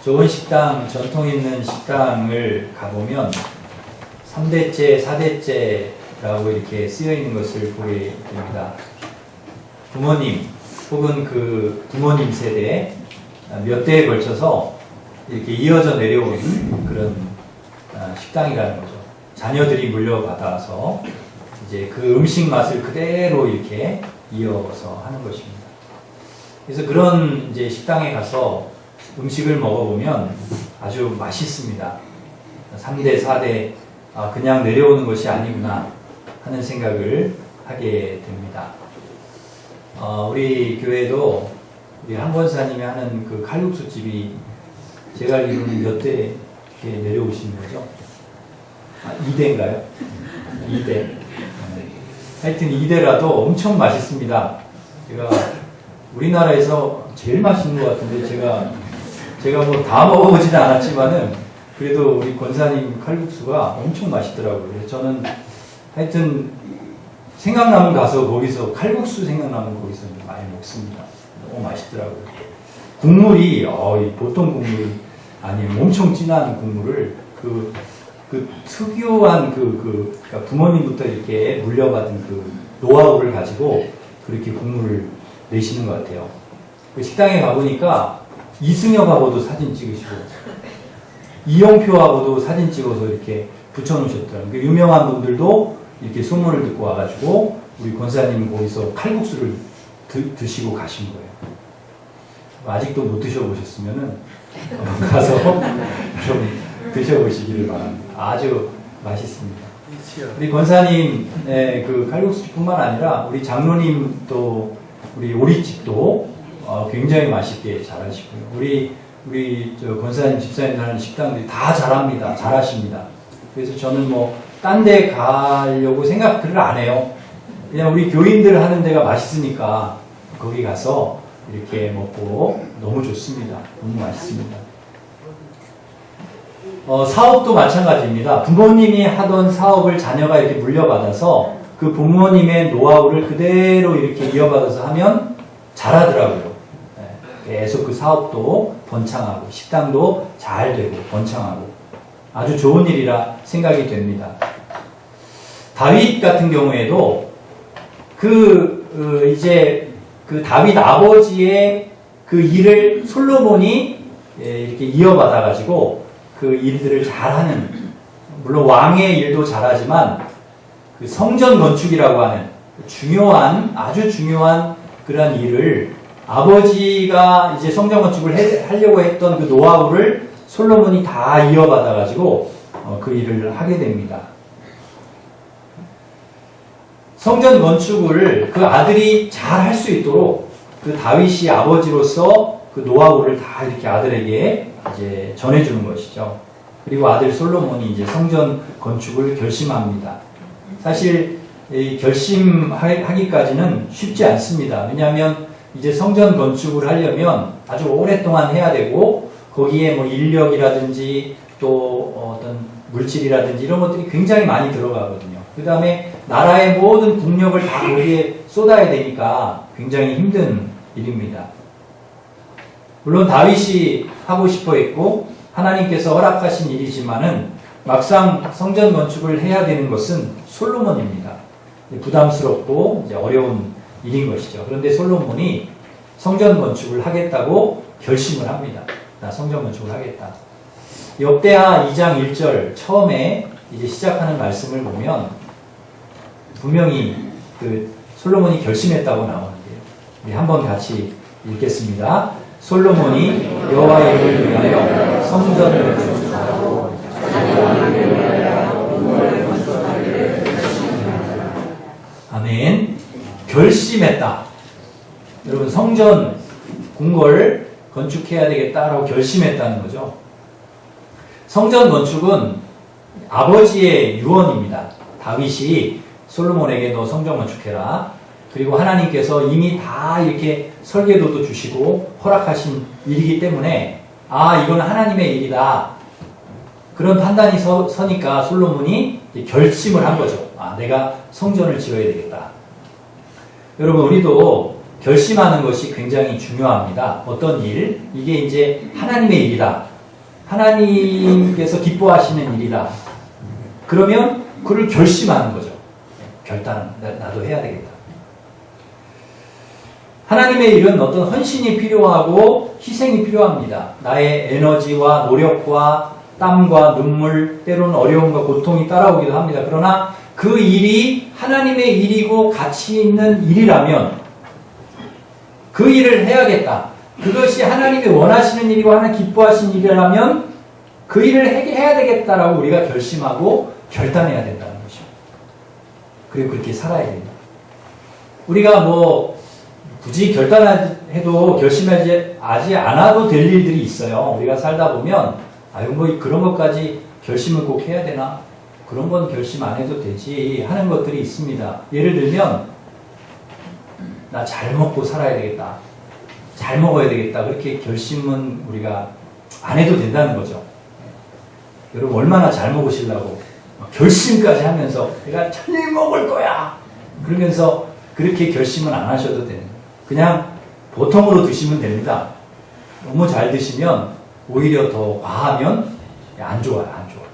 좋은 식당, 전통 있는 식당을 가보면 3대째, 4대째라고 이렇게 쓰여 있는 것을 보게 됩니다. 부모님 혹은 그 부모님 세대 몇 대에 걸쳐서 이렇게 이어져 내려온 그런 식당이라는 거죠. 자녀들이 물려받아서 이제 그 음식 맛을 그대로 이렇게 이어서 하는 것입니다. 그래서 그런 이제 식당에 가서 음식을 먹어보면 아주 맛있습니다. 3대, 4대, 그냥 내려오는 것이 아니구나 하는 생각을 하게 됩니다. 우리 교회도 우리 한 권사님이 하는 그 칼국수 집이 제가 알기로는 몇 대 이렇게 내려오시는 거죠? 2대인가요? 2대. 하여튼 2대라도 엄청 맛있습니다. 제가 우리나라에서 제일 맛있는 것 같은데 제가 뭐 다 먹어보지는 않았지만은 그래도 우리 권사님 칼국수가 엄청 맛있더라고요. 그래서 저는 하여튼 생각나면 가서 거기서 칼국수 생각나면 거기서 많이 먹습니다. 너무 맛있더라고요. 국물이 보통 국물이 아니에요. 엄청 진한 국물을 그 특유한 그러니까 부모님부터 이렇게 물려받은 그 노하우를 가지고 그렇게 국물을 내시는 것 같아요. 그 식당에 가보니까 이승엽하고도 사진 찍으시고 이용표하고도 사진 찍어서 이렇게 붙여놓으셨더라고요. 그 유명한 분들도 이렇게 소문을 듣고 와가지고 우리 권사님은 거기서 칼국수를 드시고 가신 거예요. 아직도 못 드셔보셨으면은 가서 좀 드셔보시기를 바랍니다. 아주 맛있습니다. 우리 권사님의 그 칼국수뿐만 아니라 우리 장로님도 우리 오리집도 굉장히 맛있게 잘하시고요. 우리 저 권사님, 집사님 하는 식당들이 다 잘합니다. 잘하십니다. 그래서 저는 뭐 딴 데 가려고 생각을 안 해요. 그냥 우리 교인들 하는 데가 맛있으니까 거기 가서 이렇게 먹고 너무 좋습니다. 너무 맛있습니다. 사업도 마찬가지입니다. 부모님이 하던 사업을 자녀가 이렇게 물려받아서 그 부모님의 노하우를 그대로 이렇게 이어받아서 하면 잘하더라고요. 계속 그 사업도 번창하고 식당도 잘 되고 번창하고 아주 좋은 일이라 생각이 됩니다. 다윗 같은 경우에도 이제 그 다윗 아버지의 그 일을 솔로몬이 이렇게 이어받아가지고 그 일들을 잘하는, 물론 왕의 일도 잘하지만 그 성전 건축이라고 하는 아주 중요한 그런 일을 아버지가 이제 성전 건축을 하려고 했던 그 노하우를 솔로몬이 다 이어받아가지고 그 일을 하게 됩니다. 성전 건축을 그 아들이 잘 할 수 있도록 그 다윗이 아버지로서 그 노하우를 다 이렇게 아들에게 이제 전해주는 것이죠. 그리고 아들 솔로몬이 이제 성전 건축을 결심합니다. 사실 이 결심하기까지는 쉽지 않습니다. 왜냐하면 이제 성전 건축을 하려면 아주 오랫동안 해야 되고 거기에 뭐 인력이라든지 또 어떤 물질이라든지 이런 것들이 굉장히 많이 들어가거든요. 그 다음에 나라의 모든 국력을 다 거기에 쏟아야 되니까 굉장히 힘든 일입니다. 물론 다윗이 하고 싶어 했고 하나님께서 허락하신 일이지만은 막상 성전 건축을 해야 되는 것은 솔로몬입니다. 부담스럽고 이제 어려운 일인 것이죠. 그런데 솔로몬이 성전 건축을 하겠다고 결심을 합니다. 나 성전 건축을 하겠다. 역대하 2장 1절 처음에 이제 시작하는 말씀을 보면 분명히 그 솔로몬이 결심했다고 나오는데요. 우리 한번 같이 읽겠습니다. 솔로몬이 여호와의 이름을 위하여 성전을 건축하고 아멘. 결심했다. 여러분 성전 궁궐 건축해야 되겠다라고 결심했다는 거죠. 성전 건축은 아버지의 유언입니다. 다윗이 솔로몬에게 너 성전 건축해라. 그리고 하나님께서 이미 다 이렇게 설계도도 주시고 허락하신 일이기 때문에 이건 하나님의 일이다. 그런 판단이 서니까 솔로몬이 결심을 한 거죠. 내가 성전을 지어야 되겠다. 여러분 우리도 결심하는 것이 굉장히 중요합니다. 어떤 일, 이게 이제 하나님의 일이다 하나님께서 기뻐하시는 일이다. 그러면 그를 결심하는 거죠. 결단, 나도 해야 되겠다. 하나님의 일은 어떤 헌신이 필요하고 희생이 필요합니다. 나의 에너지와 노력과 땀과 눈물, 때로는 어려움과 고통이 따라오기도 합니다. 그러나 그 일이 하나님의 일이고 가치 있는 일이라면 그 일을 해야겠다. 그것이 하나님이 원하시는 일이고 하나님 기뻐하시는 일이라면 그 일을 해야 되겠다라고 우리가 결심하고 결단해야 된다는 것이죠. 그리고 그렇게 살아야 됩니다. 우리가 뭐 굳이 결단해도 결심하지 않아도 될 일들이 있어요. 우리가 살다 보면 아유 뭐 그런 것까지 결심을 꼭 해야 되나? 그런 건 결심 안 해도 되지 하는 것들이 있습니다. 예를 들면 나 잘 먹고 살아야 되겠다. 잘 먹어야 되겠다. 그렇게 결심은 우리가 안 해도 된다는 거죠. 여러분 얼마나 잘 먹으시려고 결심까지 하면서 내가 잘 먹을 거야. 그러면서 그렇게 결심은 안 하셔도 됩니다. 그냥 보통으로 드시면 됩니다. 너무 잘 드시면 오히려 더 과하면 안 좋아요. 안 좋아요.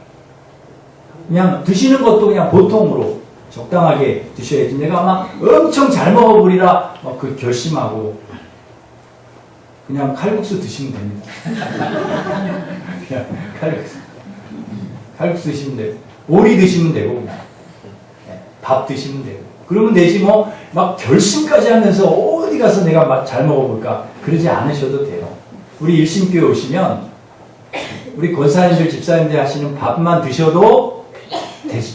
그냥 드시는 것도 그냥 보통으로 적당하게 드셔야지. 내가 막 엄청 잘 먹어버리라 막 그 결심하고 그냥 칼국수 드시면 됩니다. 그냥 칼국수 드시면 되고 오리 드시면 되고 밥 드시면 되고 그러면 되지 뭐 막 결심까지 하면서 어디 가서 내가 막 잘 먹어볼까 그러지 않으셔도 돼요. 우리 일심교회 오시면 우리 권사님들 집사님들 하시는 밥만 드셔도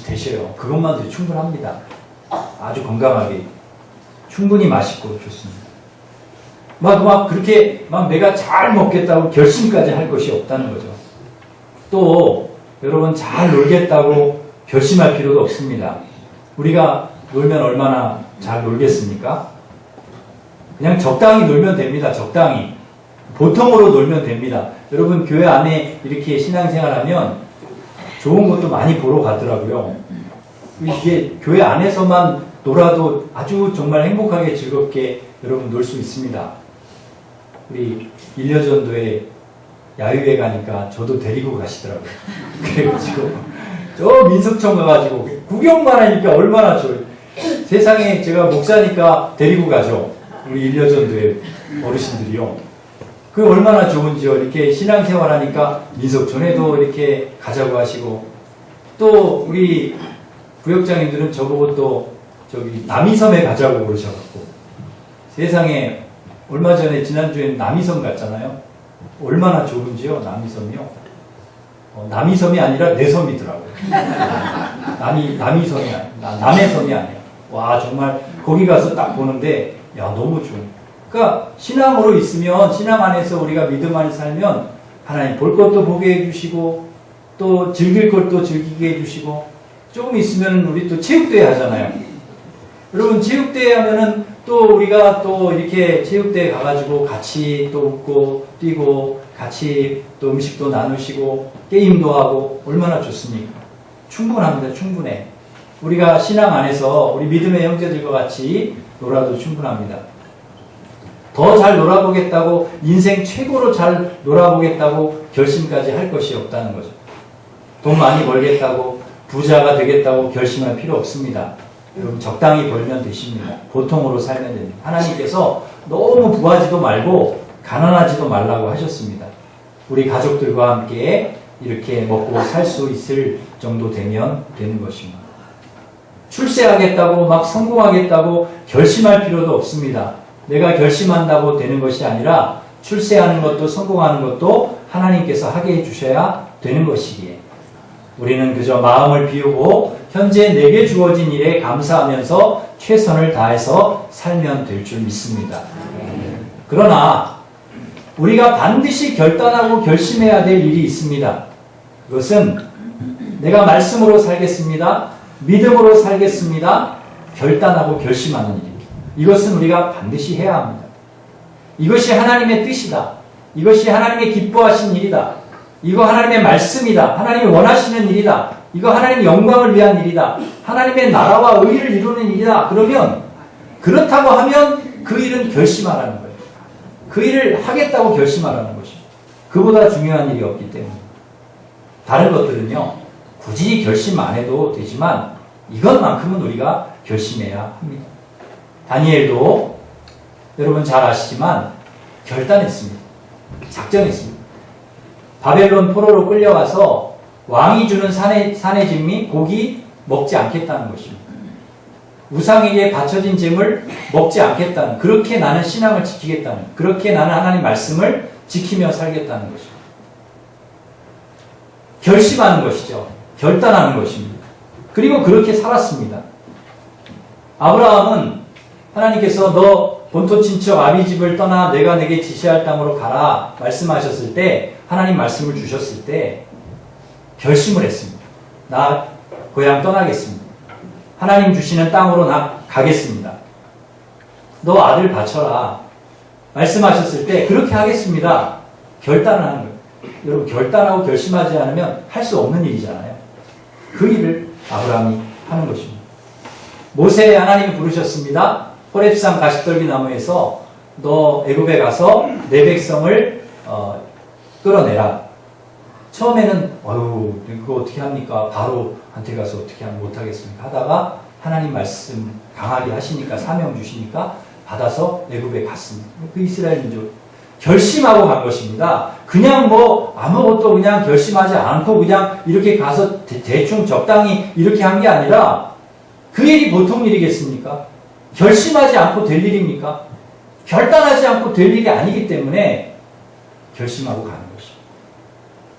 되셔요. 그것만 드셔도 충분합니다. 아주 건강하게 충분히 맛있고 좋습니다. 막 그렇게 막 내가 잘 먹겠다고 결심까지 할 것이 없다는 거죠. 또 여러분 잘 놀겠다고 결심할 필요도 없습니다. 우리가 놀면 얼마나 잘 놀겠습니까? 그냥 적당히 놀면 됩니다. 적당히. 보통으로 놀면 됩니다. 여러분 교회 안에 이렇게 신앙생활하면 좋은 것도 많이 보러 가더라고요. 이게 교회 안에서만 놀아도 아주 정말 행복하게 즐겁게 여러분 놀 수 있습니다. 우리 1년 전도에 야유회 가니까 저도 데리고 가시더라고요. 그래가지고 저 민속촌 가가지고 구경만 하니까 얼마나 좋아요. 세상에 제가 목사니까 데리고 가죠. 우리 1년 전도에 어르신들이요. 그 얼마나 좋은지요. 이렇게 신앙생활 하니까 민속촌에도 이렇게 가자고 하시고 또 우리 부역장님들은 저보고 또 저기 남이섬에 가자고 그러셔갖고 세상에 얼마 전에 지난주에 남이섬 갔잖아요. 얼마나 좋은지요. 남이섬이요. 남이섬이 아니라 내 섬이더라고요. 남이섬이 아니야. 남의 섬이 아니야. 와 정말 거기 가서 딱 보는데 야 너무 좋은. 그러니까 신앙으로 있으면 신앙 안에서 우리가 믿음 안에 살면 하나님 볼 것도 보게 해주시고 또 즐길 것도 즐기게 해주시고 조금 있으면 우리 또 체육대회 하잖아요. 여러분 체육대회 하면은 또 우리가 또 이렇게 체육대회 가가지고 같이 또 웃고 뛰고 같이 또 음식도 나누시고 게임도 하고 얼마나 좋습니까? 충분합니다. 충분해. 우리가 신앙 안에서 우리 믿음의 형제들과 같이 놀아도 충분합니다. 더 잘 놀아보겠다고 인생 최고로 잘 놀아보겠다고 결심까지 할 것이 없다는 거죠. 돈 많이 벌겠다고 부자가 되겠다고 결심할 필요 없습니다. 여러분 적당히 벌면 되십니다. 보통으로 살면 됩니다. 하나님께서 너무 부하지도 말고 가난하지도 말라고 하셨습니다. 우리 가족들과 함께 이렇게 먹고 살 수 있을 정도 되면 되는 것입니다. 출세하겠다고 막 성공하겠다고 결심할 필요도 없습니다. 내가 결심한다고 되는 것이 아니라 출세하는 것도 성공하는 것도 하나님께서 하게 해주셔야 되는 것이기에 우리는 그저 마음을 비우고 현재 내게 주어진 일에 감사하면서 최선을 다해서 살면 될 줄 믿습니다. 그러나 우리가 반드시 결단하고 결심해야 될 일이 있습니다. 그것은 내가 말씀으로 살겠습니다. 믿음으로 살겠습니다. 결단하고 결심하는 일입니다. 이것은 우리가 반드시 해야 합니다. 이것이 하나님의 뜻이다. 이것이 하나님의 기뻐하신 일이다. 이거 하나님의 말씀이다. 하나님이 원하시는 일이다. 이거 하나님의 영광을 위한 일이다. 하나님의 나라와 의를 이루는 일이다. 그러면 그렇다고 하면 그 일은 결심하라는 거예요. 그 일을 하겠다고 결심하라는 것이죠. 그보다 중요한 일이 없기 때문에. 다른 것들은요, 굳이 결심 안 해도 되지만 이것만큼은 우리가 결심해야 합니다. 다니엘도 여러분 잘 아시지만 결단했습니다. 작정했습니다. 바벨론 포로로 끌려가서 왕이 주는 산의 진미, 고기 먹지 않겠다는 것입니다. 우상에게 바쳐진 재물 먹지 않겠다는, 그렇게 나는 신앙을 지키겠다는, 그렇게 나는 하나님 말씀을 지키며 살겠다는 것입니다. 결심하는 것이죠. 결단하는 것입니다. 그리고 그렇게 살았습니다. 아브라함은 하나님께서 너 본토 친척 아비 집을 떠나 내가 내게 지시할 땅으로 가라 말씀하셨을 때, 하나님 말씀을 주셨을 때 결심을 했습니다. 나 고향 떠나겠습니다. 하나님 주시는 땅으로 나 가겠습니다. 너 아들 바쳐라 말씀하셨을 때 그렇게 하겠습니다. 결단을 하는 거예요. 여러분, 결단하고 결심하지 않으면 할 수 없는 일이잖아요. 그 일을 아브라함이 하는 것입니다. 모세 하나님이 부르셨습니다. 호렙산 가시떨기 나무에서 너 애굽에 가서 내 백성을 끌어내라. 처음에는 이거 어떻게 합니까? 바로한테 가서 어떻게 하면 못하겠습니까? 하다가 하나님 말씀 강하게 하시니까, 사명 주시니까 받아서 애굽에 갔습니다. 그 이스라엘 민족 결심하고 간 것입니다. 그냥 뭐 아무것도 그냥 결심하지 않고 그냥 이렇게 가서 대충 적당히 이렇게 한 게 아니라, 그 일이 보통 일이겠습니까? 결심하지 않고 될 일입니까? 결단하지 않고 될 일이 아니기 때문에 결심하고 가는 것입니다.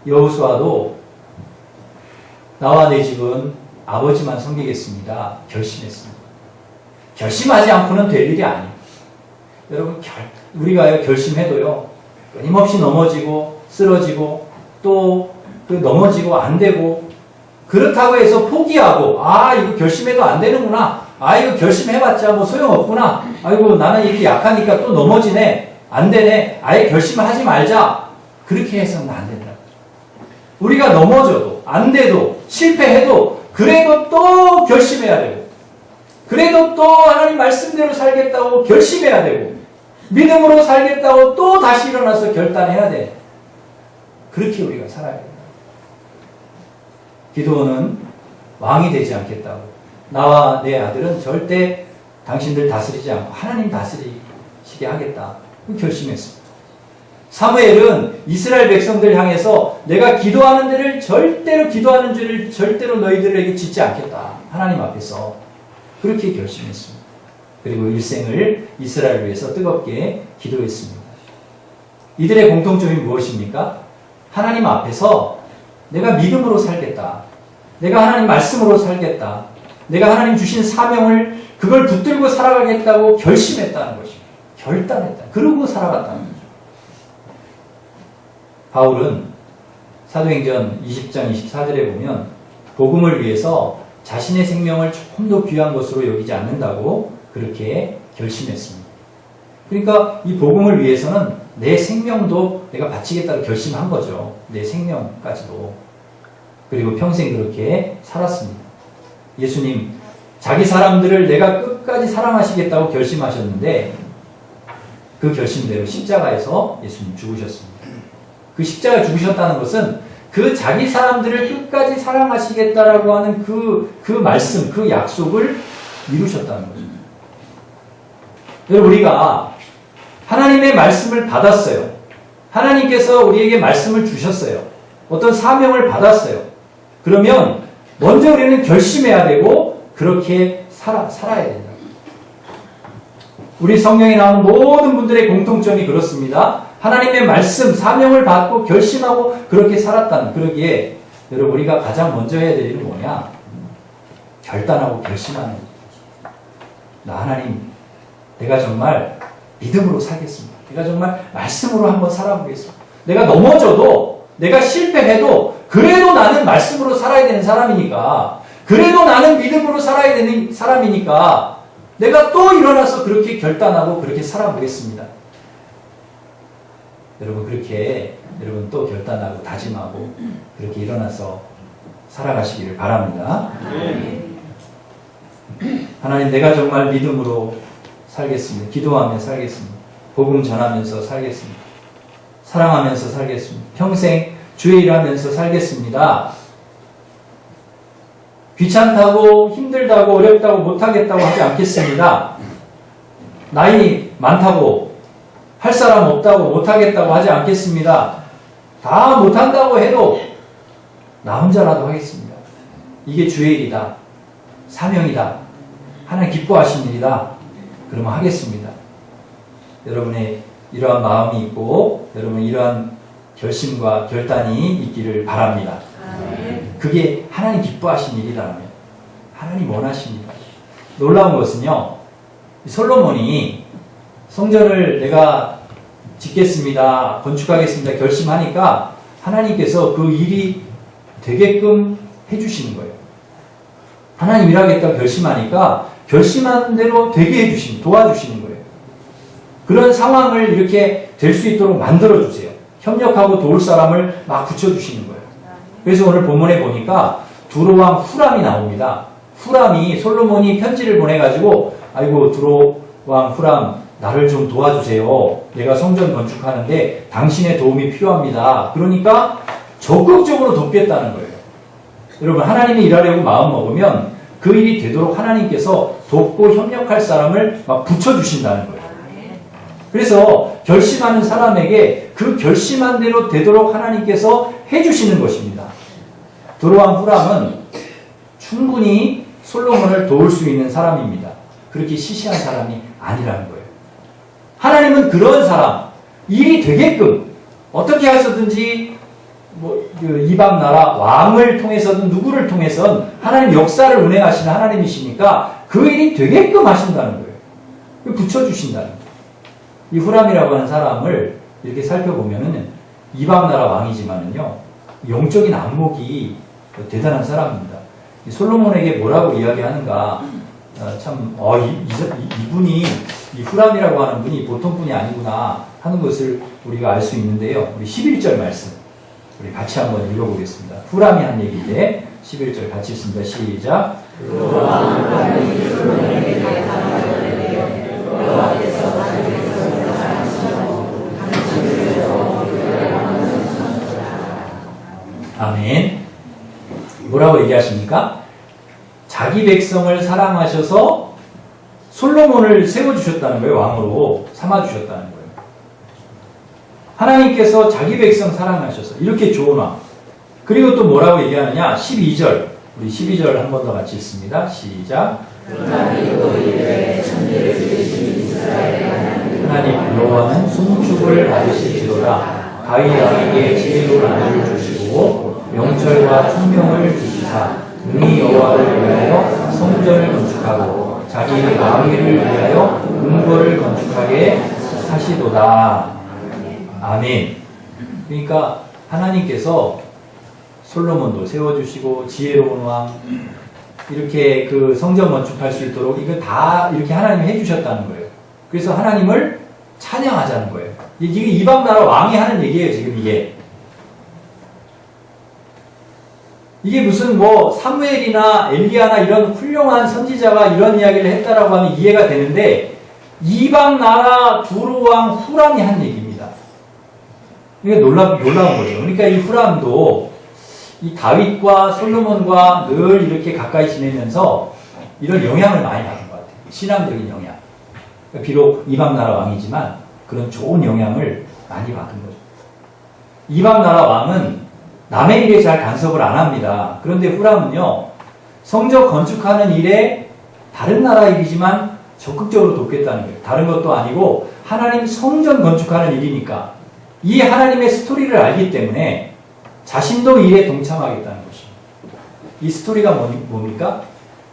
여호수아도 나와 내 집은 아버지만 섬기겠습니다. 결심했습니다. 결심하지 않고는 될 일이 아니에요. 여러분, 우리가 결심해도요, 끊임없이 넘어지고 쓰러지고 또 넘어지고 안 되고, 그렇다고 해서 포기하고 이거 결심해도 안 되는구나, 이거 결심해봤자 뭐 소용없구나, 아이고 나는 이렇게 약하니까 또 넘어지네, 안 되네, 아예 결심을 하지 말자, 그렇게 해서는 안 된다. 우리가 넘어져도 안 돼도 실패해도 그래도 또 결심해야 되고, 그래도 또 하나님 말씀대로 살겠다고 결심해야 되고, 믿음으로 살겠다고 또 다시 일어나서 결단해야 돼. 그렇게 우리가 살아야 된다. 기드온은 왕이 되지 않겠다고, 나와 내 아들은 절대 당신들 다스리지 않고 하나님 다스리시게 하겠다, 결심했습니다. 사무엘은 이스라엘 백성들 향해서 내가 기도하는 데를 절대로, 기도하는 줄을 절대로 너희들에게 짓지 않겠다, 하나님 앞에서 그렇게 결심했습니다. 그리고 일생을 이스라엘을 위해서 뜨겁게 기도했습니다. 이들의 공통점이 무엇입니까? 하나님 앞에서 내가 믿음으로 살겠다, 내가 하나님 말씀으로 살겠다, 내가 하나님 주신 사명을 그걸 붙들고 살아가겠다고 결심했다는 것입니다. 결단했다. 그러고 살아갔다는 거죠. 바울은 사도행전 20장 24절에 보면 복음을 위해서 자신의 생명을 조금 더 귀한 것으로 여기지 않는다고 그렇게 결심했습니다. 그러니까 이 복음을 위해서는 내 생명도 내가 바치겠다고 결심한 거죠. 내 생명까지도. 그리고 평생 그렇게 살았습니다. 예수님, 자기 사람들을 내가 끝까지 사랑하시겠다고 결심하셨는데 그 결심대로 십자가에서 예수님 죽으셨습니다. 그 십자가 죽으셨다는 것은 그 자기 사람들을 끝까지 사랑하시겠다라고 하는 그 말씀, 그 약속을 이루셨다는 거죠. 여러분, 우리가 하나님의 말씀을 받았어요. 하나님께서 우리에게 말씀을 주셨어요. 어떤 사명을 받았어요. 그러면 먼저 우리는 결심해야 되고 그렇게 살아야 된다. 우리 성경에 나오는 모든 분들의 공통점이 그렇습니다. 하나님의 말씀, 사명을 받고 결심하고 그렇게 살았다는, 그러기에 여러분, 우리가 가장 먼저 해야 될 일은 뭐냐? 결단하고 결심하는 거예요. 나 하나님, 내가 정말 믿음으로 살겠습니다. 내가 정말 말씀으로 한번 살아보겠습니다. 내가 넘어져도, 내가 실패해도 그래도 나는 말씀으로 살아야 되는 사람이니까, 그래도 나는 믿음으로 살아야 되는 사람이니까 내가 또 일어나서 그렇게 결단하고 그렇게 살아보겠습니다. 여러분, 그렇게 여러분 또 결단하고 다짐하고 그렇게 일어나서 살아가시기를 바랍니다. 하나님, 내가 정말 믿음으로 살겠습니다. 기도하며 살겠습니다. 복음 전하면서 살겠습니다. 사랑하면서 살겠습니다. 평생 주의 일하면서 살겠습니다. 귀찮다고 힘들다고 어렵다고 못하겠다고 하지 않겠습니다. 나이 많다고 할 사람 없다고 못하겠다고 하지 않겠습니다. 다 못한다고 해도 나 혼자라도 하겠습니다. 이게 주의 일이다. 사명이다. 하나님 기뻐하신 일이다. 그러면 하겠습니다. 여러분의 이러한 마음이 있고 여러분 이러한 결심과 결단이 있기를 바랍니다. 그게 하나님 기뻐하신 일이라면 하나님 원하십니다. 놀라운 것은요, 솔로몬이 성전을 내가 짓겠습니다, 건축하겠습니다 결심하니까 하나님께서 그 일이 되게끔 해주시는 거예요. 하나님 일하겠다고 결심하니까 결심한 대로 되게 해주시는, 도와주시는 거예요. 그런 상황을 이렇게 될 수 있도록 만들어주세요. 협력하고 도울 사람을 막 붙여주시는 거예요. 그래서 오늘 본문에 보니까 두로왕 후람이 나옵니다. 후람이 솔로몬이 편지를 보내가지고 아이고 두로왕 후람 나를 좀 도와주세요. 내가 성전 건축하는데 당신의 도움이 필요합니다. 그러니까 적극적으로 돕겠다는 거예요. 여러분 하나님이 일하려고 마음먹으면 그 일이 되도록 하나님께서 돕고 협력할 사람을 막 붙여주신다는 거예요. 그래서 결심하는 사람에게 그 결심한 대로 되도록 하나님께서 해주시는 것입니다. 두로왕 후람은 충분히 솔로몬을 도울 수 있는 사람입니다. 그렇게 시시한 사람이 아니라는 거예요. 하나님은 그런 사람, 일이 되게끔 어떻게 해서든지 이방 나라 왕을 통해서든 누구를 통해서든 하나님 역사를 운행하시는 하나님이시니까 그 일이 되게끔 하신다는 거예요. 붙여주신다는 거예요. 이 후람이라고 하는 사람을 이렇게 살펴보면은 이방 나라 왕이지만은요, 영적인 안목이 대단한 사람입니다. 솔로몬에게 뭐라고 이야기하는가, 이분이, 이 후람이라고 하는 분이 보통 분이 아니구나 하는 것을 우리가 알 수 있는데요. 우리 11절 말씀, 우리 같이 한번 읽어보겠습니다. 후람이 한 얘기인데, 11절 같이 읽습니다. 시작. 아멘. 뭐라고 얘기하십니까? 자기 백성을 사랑하셔서 솔로몬을 세워주셨다는 거예요. 왕으로 삼아주셨다는 거예요. 하나님께서 자기 백성 사랑하셔서 이렇게 좋은 왕. 그리고 또 뭐라고 얘기하느냐? 12절. 우리 12절 한 번 더 같이 읽습니다. 시작. 하나님 여호와는 송축을 받으실지로다. 다윗 왕에게 지혜로운 아들을 주시고 명철과 총명을 주시사 능히 여호와를 위하여 성전을 건축하고 자기 왕위를 위하여 궁궐을 건축하게 하시도다. 아멘. 그러니까 하나님께서 솔로몬도 세워주시고 지혜로운 왕 이렇게 그 성전 건축할 수 있도록 이거 다 이렇게 하나님이 해주셨다는 거예요. 그래서 하나님을 찬양하자는 거예요. 이게 이방 나라 왕이 하는 얘기예요. 지금 이게 무슨 뭐 사무엘이나 엘리야나 이런 훌륭한 선지자가 이런 이야기를 했다라고 하면 이해가 되는데 이방 나라 두로 왕 후람이 한 얘기입니다. 이게 놀라운 거죠. 그러니까 이 후람도 이 다윗과 솔로몬과 늘 이렇게 가까이 지내면서 이런 영향을 많이 받은 것 같아요. 신앙적인 영향. 비록 이방 나라 왕이지만 그런 좋은 영향을 많이 받은 거죠. 이방 나라 왕은 남의 일에 잘 간섭을 안 합니다. 그런데 후람은요, 성전 건축하는 일에 다른 나라 일이지만 적극적으로 돕겠다는 거예요. 다른 것도 아니고 하나님 성전 건축하는 일이니까 이 하나님의 스토리를 알기 때문에 자신도 일에 동참하겠다는 것입니다. 이 스토리가 뭡니까?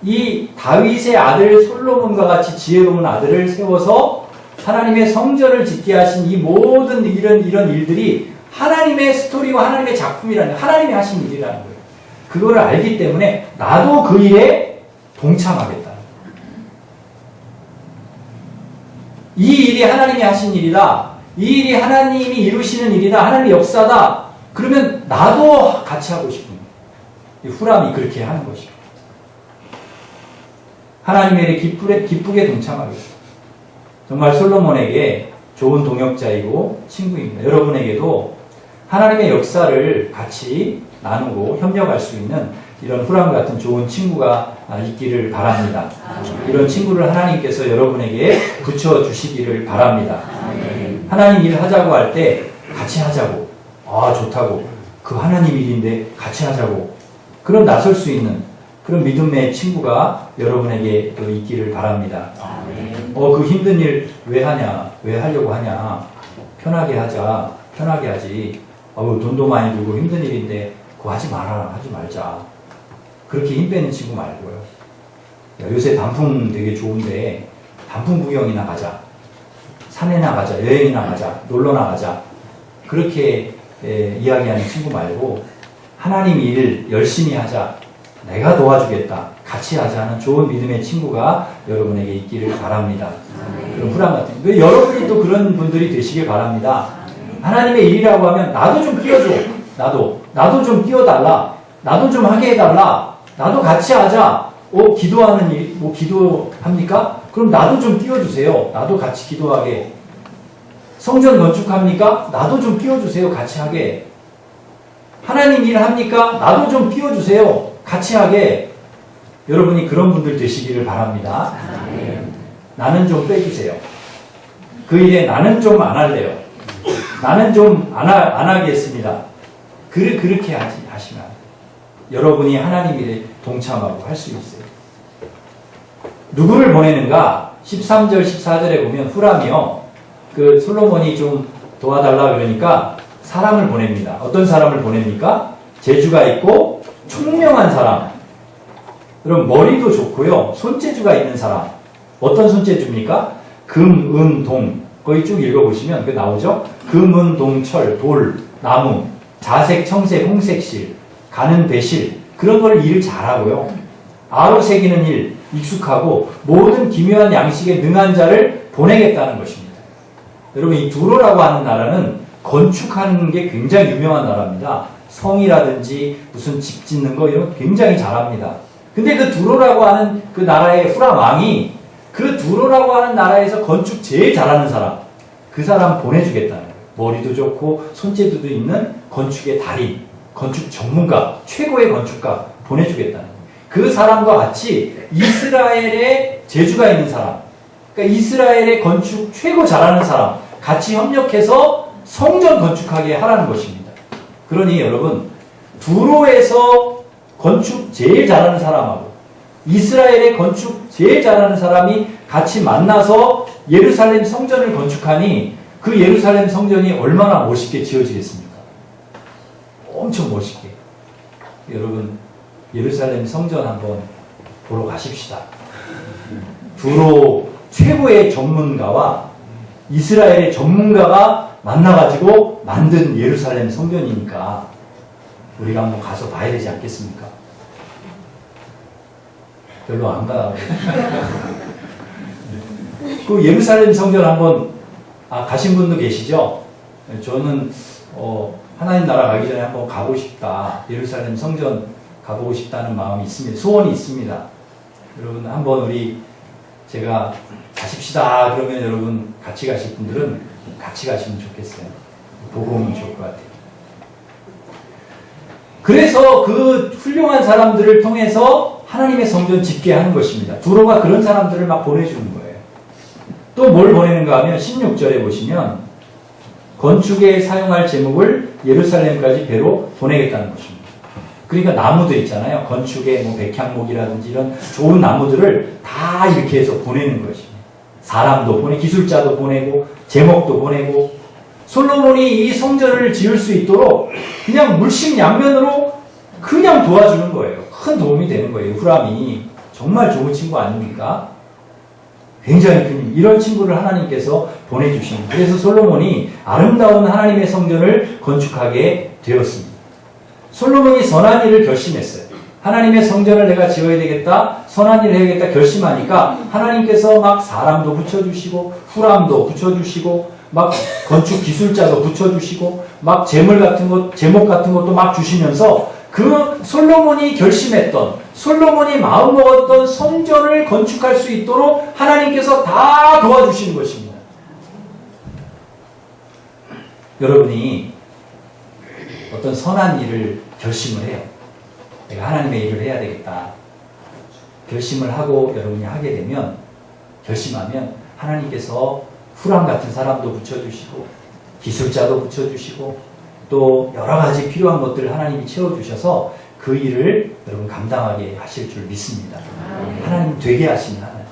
이 다윗의 아들 솔로몬과 같이 지혜로운 아들을 세워서 하나님의 성전을 짓게 하신 이 모든 이런 일들이 하나님의 스토리와 하나님의 작품이라는, 하나님이 하신 일이라는 거예요. 그거를 알기 때문에 나도 그 일에 동참하겠다. 이 일이 하나님이 하신 일이다. 이 일이 하나님이 이루시는 일이다. 하나님의 역사다. 그러면 나도 같이 하고 싶은 거예요. 후람이 그렇게 하는 것입니다. 하나님의 일에 기쁘게 동참하겠습니다. 정말 솔로몬에게 좋은 동역자이고 친구입니다. 여러분에게도 하나님의 역사를 같이 나누고 협력할 수 있는 이런 후람 같은 좋은 친구가 있기를 바랍니다. 이런 친구를 하나님께서 여러분에게 붙여주시기를 바랍니다. 하나님 일 하자고 할 때 같이 하자고, 아 좋다고, 그 하나님 일인데 같이 하자고, 그럼 나설 수 있는 그런 믿음의 친구가 여러분에게 또 있기를 바랍니다. 그 힘든 일 왜 하냐, 왜 하려고 하냐, 편하게 하자, 편하게 하지, 돈도 많이 들고 힘든 일인데 그거 하지 마라, 하지 말자, 그렇게 힘 빼는 친구 말고요. 야, 요새 단풍 되게 좋은데 단풍 구경이나 가자, 산에나 가자, 여행이나 가자, 놀러나 가자, 그렇게 이야기하는 친구 말고 하나님 일 열심히 하자, 내가 도와주겠다, 같이 하자는 좋은 믿음의 친구가 여러분에게 있기를 바랍니다. 그런 후람 같은, 여러분이 또 그런 분들이 되시길 바랍니다. 하나님의 일이라고 하면 나도 좀 끼워줘, 나도 좀 끼워달라, 나도 좀 하게 해달라, 나도 같이 하자. 기도하는 일, 기도합니까? 그럼 나도 좀 끼워주세요. 나도 같이 기도하게. 성전 건축합니까? 나도 좀 끼워주세요. 같이 하게. 하나님 일 합니까? 나도 좀 끼워주세요. 같이 하게. 여러분이 그런 분들 되시기를 바랍니다. 나는 좀 빼주세요. 그 일에 나는 좀 안 할래요. 나는 좀 안 하겠습니다. 그렇게 하시면 여러분이 하나님 일에 동참하고 할 수 있어요. 누구를 보내는가? 13절, 14절에 보면 후람이요, 그 솔로몬이 좀 도와달라 그러니까 사람을 보냅니다. 어떤 사람을 보냅니까? 재주가 있고 총명한 사람. 그럼 머리도 좋고요, 손재주가 있는 사람. 어떤 손재주입니까? 금, 은, 동. 거기 쭉 읽어보시면 그 나오죠? 금, 은, 동, 철, 돌, 나무, 자색, 청색, 홍색 실, 가는 배실, 그런 걸 일을 잘하고요. 아로 새기는 일 익숙하고 모든 기묘한 양식에 능한 자를 보내겠다는 것입니다. 여러분, 이 두로라고 하는 나라는 건축하는 게 굉장히 유명한 나라입니다. 성이라든지 무슨 집 짓는 거 이런 거 굉장히 잘합니다. 근데 그 두로라고 하는 그 나라의 후람 왕이 그 두로라고 하는 나라에서 건축 제일 잘하는 사람, 그 사람 보내주겠다는 거예요. 머리도 좋고 손재주도 있는 건축의 달인, 건축 전문가, 최고의 건축가 보내주겠다는 거예요. 그 사람과 같이 이스라엘에 재주가 있는 사람, 그러니까 이스라엘의 건축 최고 잘하는 사람 같이 협력해서 성전 건축하게 하라는 것입니다. 그러니 여러분, 두로에서 건축 제일 잘하는 사람하고 이스라엘의 건축 제일 잘하는 사람이 같이 만나서 예루살렘 성전을 건축하니 그 예루살렘 성전이 얼마나 멋있게 지어지겠습니까? 엄청 멋있게. 여러분, 예루살렘 성전 한번 보러 가십시다. 두로 최고의 전문가와 이스라엘의 전문가가 만나가지고 만든 예루살렘 성전이니까 우리가 한번 가서 봐야 되지 않겠습니까? 별로 안 가. 그 예루살렘 성전 한번 가신 분도 계시죠? 저는 하나님 나라 가기 전에 한번 가고 싶다. 예루살렘 성전 가보고 싶다는 마음이 있습니다. 소원이 있습니다. 여러분, 한번 제가 가십시다 그러면 여러분 같이 가실 분들은 같이 가시면 좋겠어요. 보고 오면 좋을 것 같아요. 그래서 그 훌륭한 사람들을 통해서 하나님의 성전 짓게 하는 것입니다. 두로가 그런 사람들을 막 보내주는 거예요. 또 뭘 보내는가 하면 16절에 보시면 건축에 사용할 제목을 예루살렘까지 배로 보내겠다는 것입니다. 그러니까 나무들 있잖아요. 건축에 백향목이라든지 이런 좋은 나무들을 다 이렇게 해서 보내는 것입니다. 사람도 기술자도 보내고 제목도 보내고, 솔로몬이 이 성전을 지을 수 있도록 그냥 물심양면으로 그냥 도와주는 거예요. 큰 도움이 되는 거예요. 후람이 정말 좋은 친구 아닙니까? 굉장히 큰, 이런 친구를 하나님께서 보내주신, 그래서 솔로몬이 아름다운 하나님의 성전을 건축하게 되었습니다. 솔로몬이 선한 일을 결심했어요. 하나님의 성전을 내가 지어야 되겠다, 선한 일을 해야겠다 결심하니까 하나님께서 막 사람도 붙여주시고 후람도 붙여주시고 막 건축 기술자도 붙여주시고 막 제목 같은 것도 막 주시면서 그 솔로몬이 결심했던, 솔로몬이 마음먹었던 성전을 건축할 수 있도록 하나님께서 다 도와주시는 것입니다. 여러분이 어떤 선한 일을 결심을 해요. 내가 하나님의 일을 해야 되겠다. 결심을 하고 여러분이 하게 되면, 결심하면 하나님께서 후람 같은 사람도 붙여주시고 기술자도 붙여주시고 또 여러 가지 필요한 것들을 하나님이 채워주셔서 그 일을 여러분 감당하게 하실 줄 믿습니다. 하나님 되게 하시는 하나님.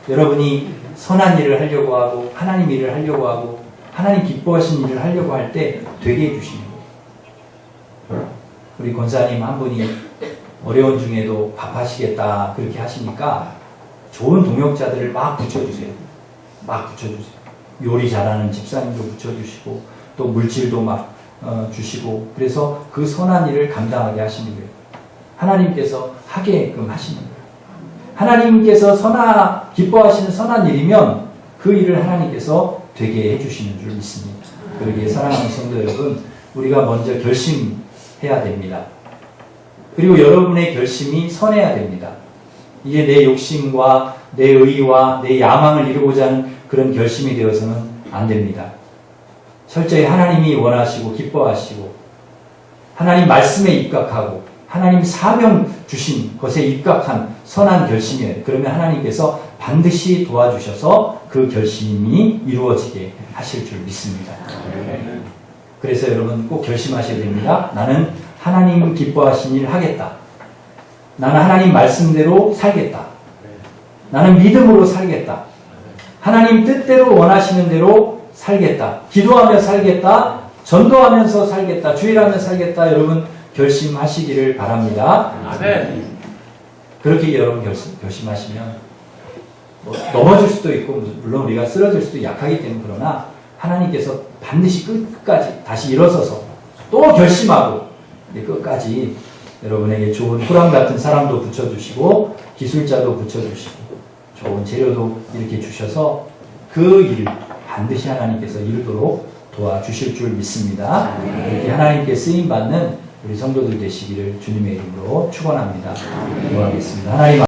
여러분이 선한 일을 하려고 하고 하나님 일을 하려고 하고 하나님 기뻐하시는 일을 하려고 할 때 되게 해주시는 거예요. 우리 권사님 한 분이 어려운 중에도 밥하시겠다 그렇게 하시니까 좋은 동역자들을 막 붙여주세요. 막 붙여주세요. 요리 잘하는 집사님도 붙여주시고 또 물질도 막 주시고 그래서 그 선한 일을 감당하게 하시는 거예요. 하나님께서 하게끔 하시는 거예요. 하나님께서 기뻐하시는 선한 일이면 그 일을 하나님께서 되게 해주시는 줄 믿습니다. 그러기에 사랑하는 성도 여러분, 우리가 먼저 결심해야 됩니다. 그리고 여러분의 결심이 선해야 됩니다. 이게 내 욕심과 내 의와 내 야망을 이루고자 하는 그런 결심이 되어서는 안 됩니다. 철저히 하나님이 원하시고 기뻐하시고 하나님 말씀에 입각하고 하나님 사명 주신 것에 입각한 선한 결심이에요. 그러면 하나님께서 반드시 도와주셔서 그 결심이 이루어지게 하실 줄 믿습니다. 그래서 여러분 꼭 결심하셔야 됩니다. 나는 하나님 기뻐하신 일 하겠다. 나는 하나님 말씀대로 살겠다. 나는 믿음으로 살겠다. 하나님 뜻대로 원하시는 대로 살겠다. 기도하며 살겠다. 전도하면서 살겠다. 주일하며 살겠다. 여러분 결심하시기를 바랍니다. 아멘. 그렇게 여러분 결심하시면 넘어질 수도 있고 물론 우리가 쓰러질 수도 약하기 때문에 그러나 하나님께서 반드시 끝까지 다시 일어서서 또 결심하고 끝까지 여러분에게 좋은 후람 같은 사람도 붙여주시고 기술자도 붙여주시고 좋은 재료도 이렇게 주셔서 그 일 반드시 하나님께서 이루도록 도와주실 줄 믿습니다. 이렇게 하나님께 쓰임받는 우리 성도들 되시기를 주님의 이름으로 축원합니다. 기도하겠습니다. 하나님